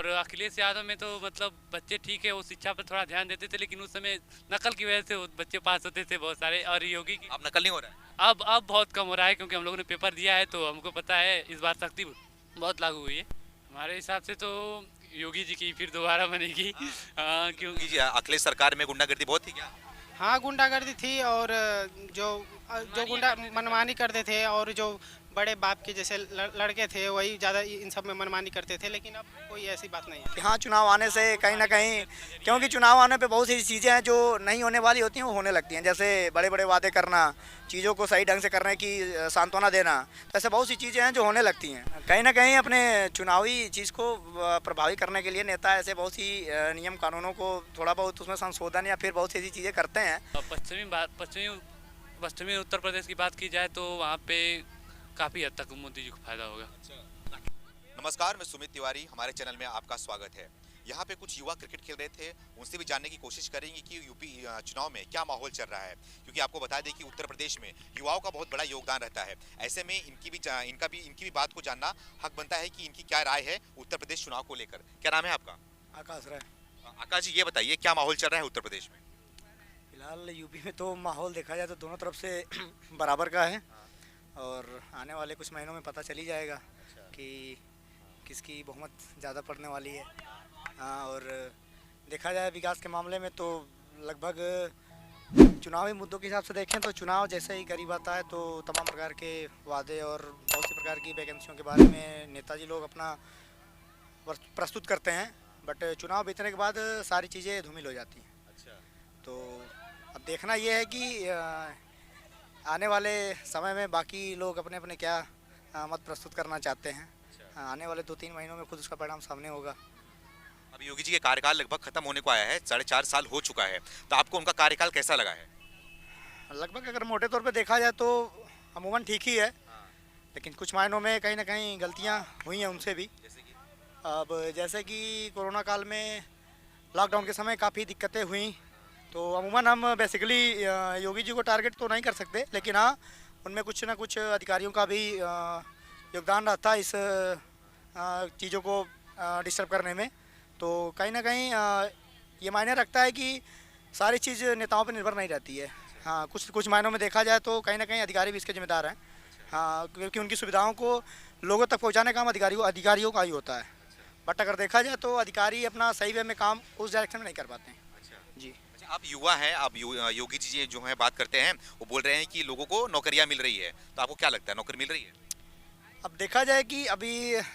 और अखिलेश यादव में तो मतलब बच्चे ठीक है, वो शिक्षा पर थोड़ा ध्यान देते थे, लेकिन उस समय नकल की वजह से वो बच्चे पास होते थे बहुत सारे। और योगी की अब नकल नहीं हो रहा है। अब बहुत कम हो रहा है, क्योंकि हम लोगों ने पेपर दिया है तो हमको पता है इस बार सख्ती बहुत लागू हुई है। हमारे हिसाब से तो योगी जी की फिर दोबारा बनेगी। क्योंकि अखिलेश सरकार में गुंडागर्दी बहुत थी क्या? हाँ, गुंडागर्दी थी। और जो जो गुंडा मनमानी करते थे, और जो बड़े बाप के जैसे लड़के थे वही ज़्यादा इन सब में मनमानी करते थे, लेकिन अब कोई ऐसी बात नहीं है। हाँ, चुनाव आने से कहीं ना कहीं, क्योंकि चुनाव आने पे बहुत सी चीज़ें हैं जो नहीं होने वाली होती हैं वो होने लगती हैं। जैसे बड़े बड़े वादे करना, चीज़ों को सही ढंग से करने की सांत्वना देना, तो ऐसे बहुत सी चीज़ें हैं जो होने लगती हैं। कहीं ना कहीं अपने चुनावी चीज़ को प्रभावी करने के लिए नेता ऐसे बहुत सी नियम कानूनों को थोड़ा बहुत उसमें संशोधन या फिर बहुत सी ऐसी चीज़ें करते हैं। पश्चिमी उत्तर प्रदेश की बात की जाए तो वहाँ पे काफ़ी हद तक मोदी जी को फायदा होगा। नमस्कार, मैं सुमित तिवारी, हमारे चैनल में आपका स्वागत है। यहाँ पे कुछ युवा क्रिकेट खेल रहे थे, उनसे भी जानने की कोशिश करेंगे कि यूपी चुनाव में क्या माहौल चल रहा है, क्योंकि आपको बता दें कि उत्तर प्रदेश में युवाओं का बहुत बड़ा योगदान रहता है। ऐसे में इनकी भी बात को जानना हक बनता है कि इनकी क्या राय है उत्तर प्रदेश चुनाव को लेकर। क्या नाम है आपका? आकाश राय। आकाश जी, ये बताइए क्या माहौल चल रहा है उत्तर प्रदेश में? फिलहाल यूपी में तो माहौल देखा जाए तो दोनों तरफ से बराबर का है, और आने वाले कुछ महीनों में पता चल ही जाएगा कि किसकी बहुमत ज़्यादा पड़ने वाली है। हाँ, और देखा जाए विकास के मामले में तो लगभग चुनावी मुद्दों के हिसाब से देखें तो चुनाव जैसे ही करीब आता है तो तमाम प्रकार के वादे और बहुत सी प्रकार की वैकेंसियों के बारे में नेताजी लोग अपना प्रस्तुत करते हैं, बट चुनाव बीतने के बाद सारी चीज़ें धूमिल हो जाती हैं। तो अब देखना ये है कि आने वाले समय में बाकी लोग अपने अपने क्या मत प्रस्तुत करना चाहते हैं। आने वाले 2-3 महीनों में खुद उसका परिणाम सामने होगा। अब योगी जी के कार्यकाल लगभग खत्म होने को आया है, 4.5 साल हो चुका है, तो आपको उनका कार्यकाल कैसा लगा है? लगभग अगर मोटे तौर पे देखा जाए तो अमूमन ठीक ही है, लेकिन कुछ मायनों में कहीं ना कहीं गलतियां हुई हैं उनसे भी। जैसे कि कोरोना काल में लॉकडाउन के समय काफ़ी दिक्कतें हुई, तो अमूमन हम बेसिकली योगी जी को टारगेट तो नहीं कर सकते, लेकिन हाँ उनमें कुछ ना कुछ अधिकारियों का भी योगदान रहता है इस चीज़ों को डिस्टर्ब करने में। तो कहीं ना कहीं ये मायने रखता है कि सारी चीज़ नेताओं पर निर्भर नहीं रहती है। हाँ, कुछ मायनों में देखा जाए तो कहीं ना कहीं अधिकारी भी इसके जिम्मेदार हैं। हाँ, क्योंकि उनकी सुविधाओं को लोगों तक पहुंचाने का काम अधिकारियों का ही होता है, बट अगर देखा जाए तो अधिकारी अपना सही वे में काम उस डायरेक्शन में नहीं कर पाते हैं। जी, आप युवा हैं, आप योगी जी जो है बात करते हैं, वो बोल रहे हैं कि लोगों को नौकरियां मिल रही है, तो आपको क्या लगता है नौकरी मिल रही है? अब देखा जाए कि अभी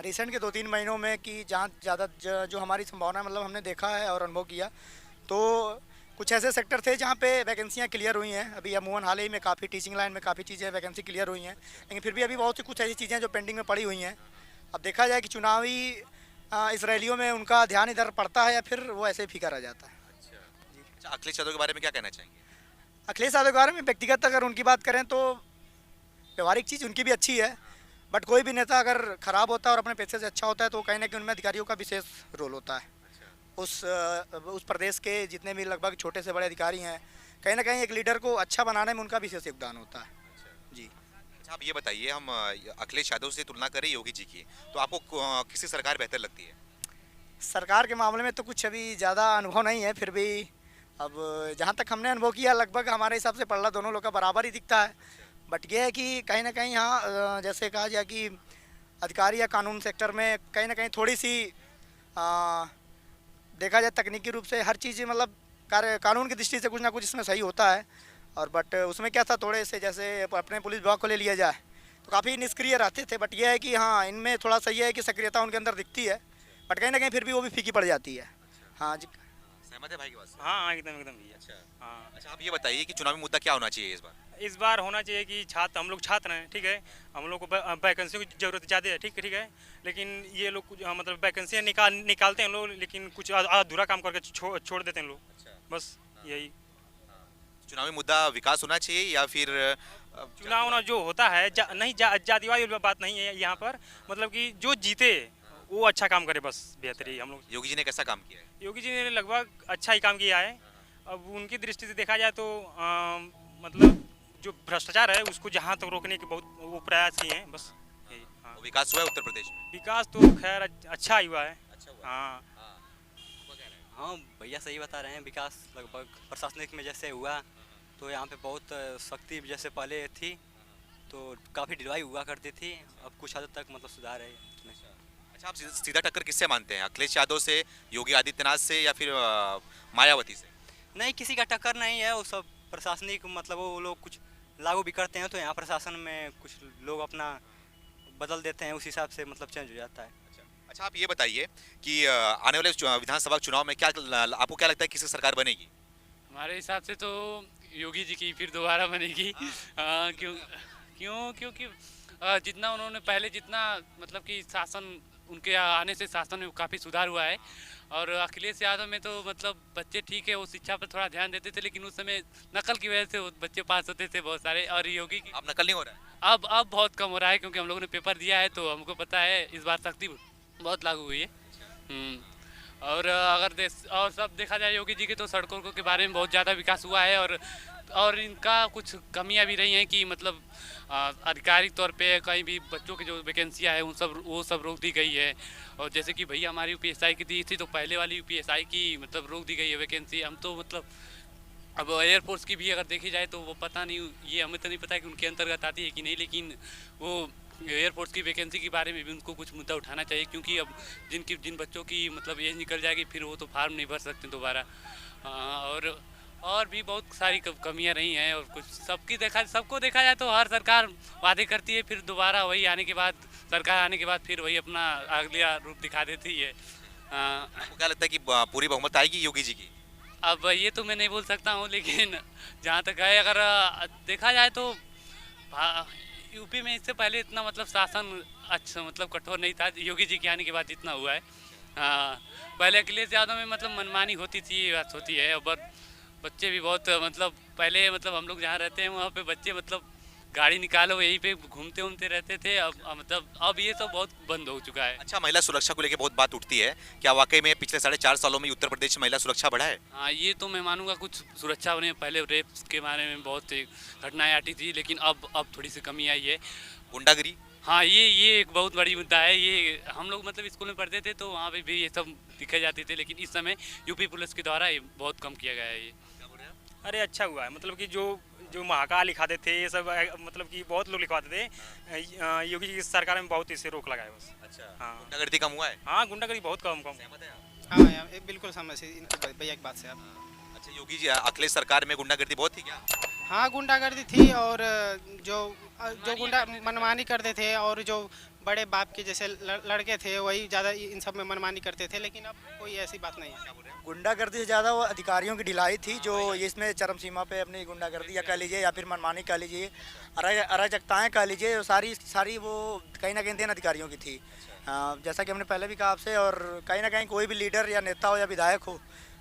रिसेंट के 2-3 महीनों में कि जहाँ ज़्यादा जो हमारी संभावना मतलब हमने देखा है और अनुभव किया, तो कुछ ऐसे सेक्टर थे जहाँ पे वैकेंसियाँ क्लियर हुई हैं। अभी अमूमन हाल ही में काफ़ी टीचिंग लाइन में काफ़ी चीज़ें वैकेंसी क्लियर हुई हैं, लेकिन फिर भी अभी बहुत सी कुछ ऐसी चीज़ें जो पेंडिंग में पड़ी हुई हैं। अब देखा जाए कि चुनावी इस रैलियों में उनका ध्यान इधर पड़ता है या फिर वो ऐसे फीका रह जाता है। अच्छा, अखिलेश यादव के बारे में क्या कहना चाहेंगे? अखिलेश यादव के बारे में व्यक्तिगत अगर उनकी बात करें तो व्यवहारिक चीज़ उनकी भी अच्छी है, बट कोई भी नेता अगर ख़राब होता है और अपने पैसे से अच्छा होता है तो कहीं ना कहीं उनमें अधिकारियों का विशेष रोल होता है। उस प्रदेश के जितने भी लगभग छोटे से बड़े अधिकारी हैं, कहीं ना कहीं एक लीडर को अच्छा बनाने में उनका विशेष योगदान होता है। जी, अच्छा, आप ये बताइए, हम अखिलेश यादव से तुलना करें योगी जी की, तो आपको किसी सरकार बेहतर लगती है? सरकार के मामले में तो कुछ अभी ज़्यादा अनुभव नहीं है, फिर भी अब जहाँ तक हमने अनुभव किया लगभग हमारे हिसाब से पल्ला दोनों लोग का बराबर ही दिखता है। बट ये है कि कहीं ना कहीं हाँ, जैसे कहा जाए कि अधिकारी या कानून सेक्टर में कहीं ना कहीं थोड़ी सी देखा जाए तकनीकी रूप से हर चीज़ मतलब कानून की दृष्टि से कुछ ना कुछ इसमें सही होता है। और बट उसमें क्या था, थोड़े से जैसे अपने पुलिस विभाग को ले लिया जाए तो काफ़ी निष्क्रिय रहते थे, बट यह है कि हाँ इनमें थोड़ा सा ये है कि सक्रियता उनके अंदर दिखती है, बट कहीं ना कहीं फिर भी वो भी फीकी पड़ जाती है। हाँ जी, सहमत है भाई की बात से? हाँ एकदम एकदम भैया। अच्छा, हाँ, अच्छा, आप ये बताइए कि चुनावी मुद्दा क्या होना चाहिए इस बार होना चाहिए कि हम लोग छात्र हैं, ठीक है, हम लोग को वैकेंसियों की ज़रूरत ज़्यादा है, ठीक है, लेकिन ये लोग कुछ मतलब वैकेंसियाँ निकालते हैं लोग, लेकिन कुछ अधूरा काम करके छोड़ देते हैं लोग। अच्छा, बस यही चुनावी मुद्दा विकास होना चाहिए या फिर चुनाव जो होता है नहीं जातिवादी बात नहीं है यहाँ पर, मतलब कि जो जीते वो अच्छा काम करे, बस बेहतरी हम लोग। योगी जी ने कैसा काम किया है? योगी जी ने लगभग अच्छा ही काम किया है। अब उनकी दृष्टि से देखा जाए तो मतलब जो भ्रष्टाचार है उसको जहाँ तक रोकने के बहुत वो प्रयास किए हैं, बस यही। हाँ, विकास हुआ है उत्तर प्रदेश में? विकास तो खैर अच्छा ही हुआ है। अच्छा हुआ हाँ हाँ भैया सही बता रहे हैं। विकास लगभग प्रशासनिक में जैसे हुआ तो यहाँ पे बहुत सख्ती जैसे पहले थी तो काफ़ी ढिलवाई हुआ करती थी, अब कुछ हद तक मतलब सुधार है इसमें। अच्छा, आप सीधा टक्कर किससे मानते हैं? अखिलेश यादव से, योगी आदित्यनाथ से, या फिर मायावती से? नहीं, किसी का टक्कर नहीं है, वो सब प्रशासनिक मतलब वो लोग कुछ लागू भी करते हैं तो यहाँ प्रशासन में कुछ लोग अपना बदल देते हैं, उस हिसाब से मतलब चेंज हो जाता है। अच्छा, आप ये बताइए कि आने वाले विधानसभा चुनाव में क्या आपको क्या लगता है किसकी सरकार बनेगी? हमारे हिसाब से तो योगी जी की फिर दोबारा बनेगी। क्योंकि जितना उन्होंने पहले जितना मतलब कि शासन उनके आने से शासन में काफ़ी सुधार हुआ है। और अखिलेश यादव में तो मतलब बच्चे ठीक है, वो शिक्षा पर थोड़ा ध्यान देते थे, लेकिन उस समय नकल की वजह से वो बच्चे पास होते थे बहुत सारे। और योगी की अब नकल नहीं हो रहा है? अब बहुत कम हो रहा है, क्योंकि हम लोगों ने पेपर दिया है तो हमको पता है इस बार सख्ती बहुत लागू हुई है। और अगर और सब देखा जाए योगी जी के तो सड़कों के बारे में बहुत ज़्यादा विकास हुआ है। और इनका कुछ कमियां भी रही हैं कि मतलब आधिकारिक तौर पे कहीं भी बच्चों की जो वैकेंसियां है वो सब रोक दी गई है। और जैसे कि भैया हमारी यूपीएसआई की दी थी तो पहले वाली यूपीएसआई की मतलब रोक दी गई है वैकेंसी। हम तो मतलब अब एयरफोर्स की भी अगर देखी जाए तो वो पता नहीं, ये हमें तो नहीं पता कि उनके अंतर्गत आती है कि नहीं, लेकिन वो एयरफोर्स की वैकेंसी के बारे में भी उनको कुछ मुद्दा उठाना चाहिए, क्योंकि अब जिन बच्चों की मतलब एज निकल जाएगी फिर वो तो फार्म नहीं भर सकते दोबारा। और भी बहुत सारी कमियां रही हैं। और कुछ सबको देखा जाए तो हर सरकार वादे करती है, फिर दोबारा वही आने के बाद सरकार आने के बाद फिर वही अपना अगला रूप दिखा देती है। आपको क्या लगता है कि पूरी बहुमत आएगी योगी जी की? अब ये तो मैं नहीं बोल सकता हूँ, लेकिन जहाँ तक है अगर देखा जाए तो यूपी में इससे पहले इतना मतलब शासन अच्छा मतलब कठोर नहीं था, योगी जी के आने के बाद जितना हुआ है। पहले अखिलेश यादव में मतलब मनमानी होती थी, ये बात होती है। और बच्चे भी बहुत मतलब पहले मतलब हम लोग जहाँ रहते हैं वहाँ पे बच्चे मतलब गाड़ी निकालो यहीं पे घूमते रहते थे। अब ये सब बहुत बंद हो चुका है। अच्छा, महिला सुरक्षा को लेकर बहुत बात उठती है, क्या वाकई में पिछले 4.5 सालों में उत्तर प्रदेश में महिला सुरक्षा बढ़ा है? हाँ, ये तो मैं मानूंगा कुछ सुरक्षा होने पहले रेप के बारे में बहुत घटनाएं आती थी, लेकिन अब थोड़ी सी कमी आई है। गुंडागिरी? हाँ, ये एक बहुत बड़ी मुद्दा है। ये हम लोग मतलब स्कूल में पढ़ते थे तो वहाँ पे भी ये सब दिखे जाते थे, लेकिन इस समय यूपी पुलिस के द्वारा ये बहुत कम किया गया है। ये अरे अच्छा हुआ है, मतलब कि जो महाकाल लिखाते थे ये सब मतलब कि बहुत लोग लिखवाते थे, योगी जी की सरकार में बहुत इससे रोक लगाए बस। अच्छा, हाँ, गुंडागर्दी कम हुआ है? हाँ, गुंडागर्दी बहुत कम। हाँ, बिल्कुल समझ से इनकी भैया की बात से आप। अच्छा, योगी जी अखिलेश सरकार में गुंडागर्दी बहुत थी क्या? हाँ, गुंडागर्दी थी। और जो गुंडा मनमानी करते थे और जो बड़े बाप के जैसे लड़के थे वही ज़्यादा इन सब में मनमानी करते थे, लेकिन अब कोई ऐसी बात नहीं है। गुंडागर्दी से ज़्यादा वो अधिकारियों की ढिलाई थी जो इसमें चरम सीमा पे अपनी गुंडागर्दी या कह लीजिए या फिर मनमानी कह लीजिए, अराजकताएँ कह लीजिए, सारी वो कहीं ना कहीं देन अधिकारियों की थी। जैसा कि हमने पहले भी कहा आपसे, और कहीं ना कहीं कोई भी लीडर या नेता हो या विधायक हो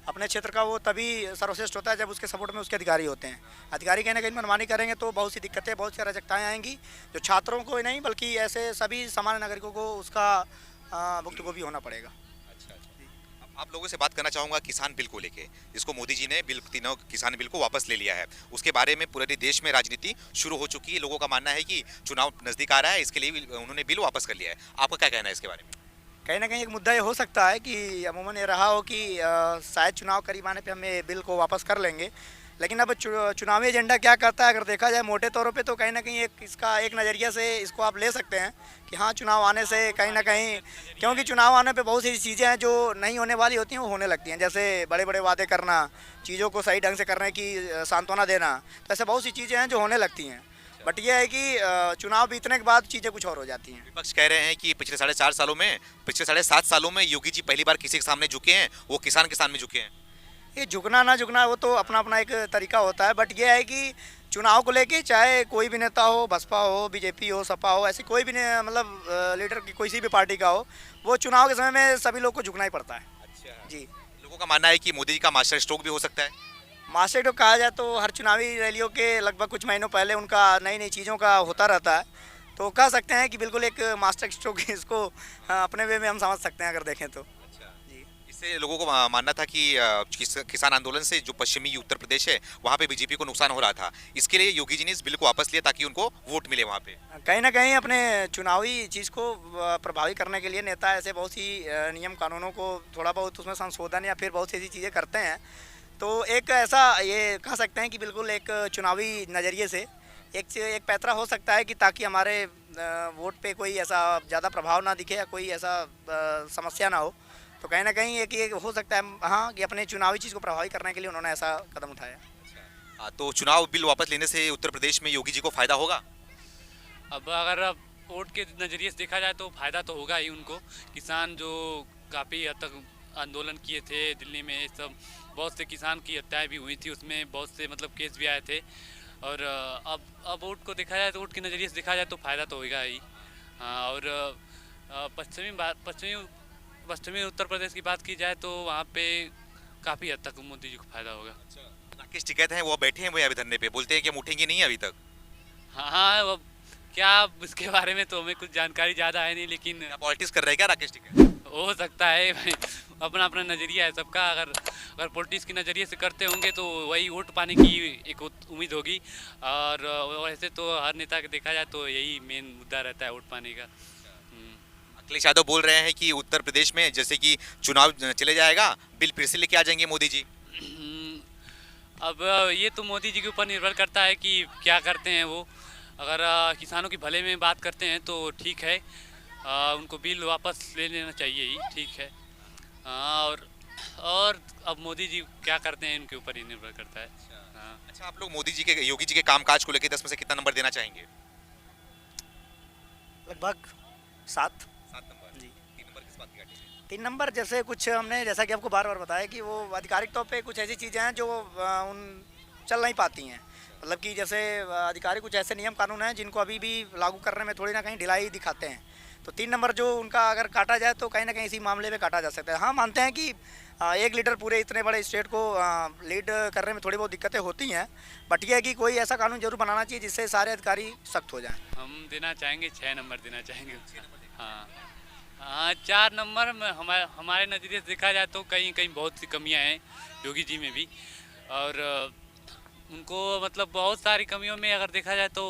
अपने क्षेत्र का, वो तभी सर्वश्रेष्ठ होता है जब उसके सपोर्ट में उसके अधिकारी होते हैं। अधिकारी कहीं ना कहीं मनमानी करेंगे तो बहुत सी दिक्कतें, बहुत सी अराजकताएँ आएंगी जो छात्रों को ही नहीं बल्कि ऐसे सभी सामान्य नागरिकों को उसका भुगतान होना पड़ेगा। आप लोगों से बात करना चाहूँगा किसान बिल को लेके, जिसको मोदी जी ने तीनों किसान बिल को वापस ले लिया है। उसके बारे में पूरे देश में राजनीति शुरू हो चुकी है। लोगों का मानना है कि चुनाव नज़दीक आ रहा है, इसके लिए उन्होंने बिल वापस कर लिया है। आपका क्या कहना है इसके बारे में? कहीं ना कहीं एक मुद्दा ये हो सकता है कि अमूमन ये रहा हो कि शायद चुनाव करीब आने पे हम ये बिल को वापस कर लेंगे, लेकिन अब चुनावी एजेंडा क्या करता है अगर देखा जाए मोटे तौर पे तो कहीं ना कहीं इसका एक नज़रिया से इसको आप ले सकते हैं कि हाँ, चुनाव आने से कहीं ना कहीं, क्योंकि चुनाव आने पे बहुत सी चीज़ें हैं जो नहीं होने वाली होती हैं वो होने लगती हैं, जैसे बड़े बड़े वादे करना, चीज़ों को सही ढंग से करने की सांत्वना देना, तो ऐसे बहुत सी चीज़ें हैं जो होने लगती हैं। बट ये है कि चुनाव बीतने के बाद चीज़ें कुछ और हो जाती हैं। विपक्ष कह रहे हैं कि पिछले 7.5 सालों में योगी जी पहली बार किसी के सामने झुके हैं, वो किसान के सामने झुके हैं। ये झुकना ना झुकना वो तो अपना अपना एक तरीका होता है, बट ये है कि चुनाव को लेके चाहे कोई भी नेता हो, बसपा हो, बीजेपी हो, सपा हो, ऐसी कोई भी मतलब लीडर की किसी भी पार्टी का हो, वो चुनाव के समय में सभी लोग को झुकना ही पड़ता है। अच्छा जी, लोगों का मानना है कि मोदी जी का मास्टर स्ट्रोक भी हो सकता है। मास्टर स्ट्रोक कहा जाए तो हर चुनावी रैलियों के लगभग कुछ महीनों पहले उनका नई नई चीज़ों का होता रहता है, तो कह सकते हैं कि बिल्कुल एक मास्टर स्ट्रोक इसको अपने वे में हम समझ सकते हैं अगर देखें तो। अच्छा, जी, इससे लोगों को मानना था कि किसान आंदोलन से जो पश्चिमी उत्तर प्रदेश है वहाँ पे बीजेपी को नुकसान हो रहा था, इसके लिए योगी जी ने इस बिल को वापस लिया ताकि उनको वोट मिले वहाँ पे। कहीं ना कहीं अपने चुनावी चीज़ को प्रभावी करने के लिए नेता ऐसे बहुत सी नियम कानूनों को थोड़ा बहुत उसमें संशोधन या फिर बहुत सी ऐसी चीज़ें करते हैं। तो एक ऐसा ये कह सकते हैं कि बिल्कुल एक चुनावी नज़रिए से एक पैतरा हो सकता है कि ताकि हमारे वोट पे कोई ऐसा ज़्यादा प्रभाव ना दिखे या कोई ऐसा समस्या ना हो। तो कहीं ना कहीं एक ये हो सकता है हाँ कि अपने चुनावी चीज़ को प्रभावी करने के लिए उन्होंने ऐसा कदम उठाया। तो चुनाव बिल वापस लेने से उत्तर प्रदेश में योगी जी को फायदा होगा? अब अगर वोट के नज़रिए से देखा जाए तो फ़ायदा तो होगा ही उनको। किसान जो काफ़ी हद तक आंदोलन किए थे दिल्ली में, सब बहुत से किसान की हत्याएं भी हुई थी, उसमें बहुत से मतलब केस भी आए थे। और अब वोट को देखा जाए तो वोट के नज़रिए से देखा जाए तो फ़ायदा तो होगा ही। हाँ, और पश्चिमी उत्तर प्रदेश की बात की जाए तो वहाँ पे काफ़ी हद तक मोदी जी को फायदा होगा। राकेश टिकैत हैं वो बैठे हैं, वो अभी धरने पे बोलते हैं कि हम उठेंगे नहीं अभी तक। हाँ हाँ, अब क्या इसके बारे में तो हमें कुछ जानकारी ज़्यादा है नहीं, लेकिन पॉलिटिक्स कर रहे हैं क्या राकेश टिकैत? हो सकता है भाई, अपना अपना नज़रिया है सबका। अगर पॉलिटिक्स के नज़रिए से करते होंगे तो वही वोट पाने की एक उम्मीद होगी। और वैसे तो हर नेता के देखा जाए तो यही मेन मुद्दा रहता है, वोट पाने का। अखिलेश यादव बोल रहे हैं कि उत्तर प्रदेश में जैसे कि चुनाव चले जाएगा, बिल फिर से लेके आ जाएंगे मोदी जी। अब ये तो मोदी जी के ऊपर निर्भर करता है कि क्या करते हैं वो। अगर किसानों की भले में बात करते हैं तो ठीक है, उनको बिल वापस ले लेना चाहिए ही, ठीक है। और अब मोदी जी क्या करते हैं इनके ऊपर ही निर्भर करता है। हाँ। अच्छा, आप लोग मोदी जी के योगी जी के कामकाज को लेकर 10 में से कितना नंबर देना चाहेंगे? लगभग 7 नंबर जी। 3 नंबर किस बात की गाड़ी है? 3 नंबर जैसे कुछ हमने जैसा कि आपको बार बार बताया कि वो आधिकारिक तौर पे कुछ ऐसी चीज़ें हैं जो चल नहीं पाती हैं। मतलब कि जैसे अधिकारी कुछ ऐसे नियम कानून हैं जिनको अभी भी लागू करने में थोड़ी ना कहीं ढिलाई दिखाते हैं। तो 3 नंबर जो उनका अगर काटा जाए तो कहीं ना कहीं इसी मामले में काटा जा सकता है। हाँ, मानते हैं कि एक लीडर पूरे इतने बड़े स्टेट को लीड करने में थोड़ी बहुत दिक्कतें होती हैं, बट यह है कि कोई ऐसा कानून जरूर बनाना चाहिए जिससे सारे अधिकारी सख्त हो जाएं। हम देना चाहेंगे 6 नंबर देना चाहेंगे। हाँ हाँ, 4 नंबर में हमारे नज़रिए से देखा जाए तो कहीं कहीं बहुत सी कमियां हैं योगी जी में भी। और उनको मतलब बहुत सारी कमियों में अगर देखा जाए तो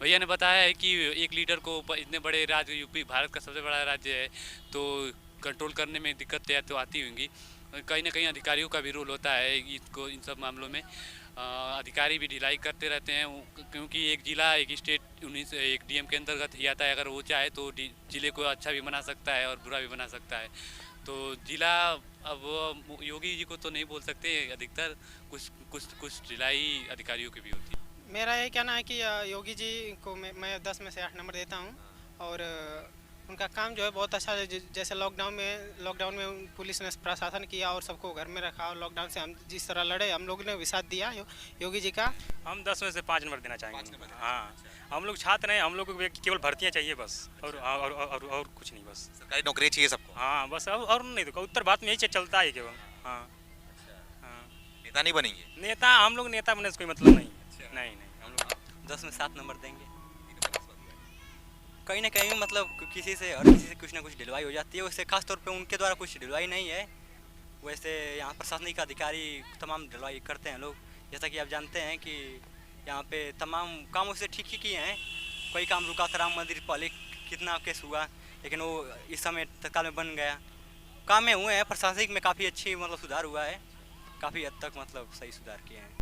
भैया ने बताया है कि एक लीडर को इतने बड़े राज्य, यूपी भारत का सबसे बड़ा राज्य है, तो कंट्रोल करने में दिक्कतें तो आती होंगी। कहीं ना कहीं अधिकारियों का भी रोल होता है इसको, इन सब मामलों में अधिकारी भी ढिलाई करते रहते हैं, क्योंकि एक जिला एक स्टेट उन्हीं से एक डीएम के अंतर्गत ही आता है। अगर वो चाहे तो जिले को अच्छा भी बना सकता है और बुरा भी बना सकता है। तो जिला अब योगी जी को तो नहीं बोल सकते, अधिकतर कुछ ढिलाई अधिकारियों की भी होती है। मेरा ये कहना है कि योगी जी को मैं 10 में से 8 नंबर देता हूँ। और उनका काम जो है बहुत अच्छा है। जैसे लॉकडाउन में पुलिस ने प्रशासन किया और सबको घर में रखा, और लॉकडाउन से हम जिस तरह लड़े, हम लोग ने भी साथ दिया योगी जी का। हम 10 में से 5 नंबर देना चाहेंगे। हाँ, हम लोग छात्र हैं, हम लोग को केवल भर्तियाँ चाहिए बस, और कुछ नहीं, बस सरकारी नौकरी चाहिए सबको। हाँ बस, और नहीं तो उत्तर भारत में यही चलता है केवल। हाँ हाँ, नेता नहीं बनेंगे? नेता हम लोग नेता बनने से कोई मतलब नहीं। नहीं, हम लोग 10 में 7 नंबर देंगे। कहीं ना कहीं मतलब किसी से कुछ ना कुछ ढिलवाई हो जाती है, वैसे खास तौर पे उनके द्वारा कुछ ढिलवाई नहीं है। वैसे यहाँ प्रशासनिक अधिकारी तमाम ढिलवाई करते हैं लोग। जैसा कि आप जानते हैं कि यहाँ पे तमाम काम उसे ठीक ही किए हैं। कोई काम रुका था, राम मंदिर पहले कितना केस हुआ, लेकिन वो इस समय तत्काल में बन गया। काम में हुए हैं, प्रशासनिक में काफ़ी अच्छी मतलब सुधार हुआ है, काफ़ी हद तक मतलब सही सुधार किए हैं।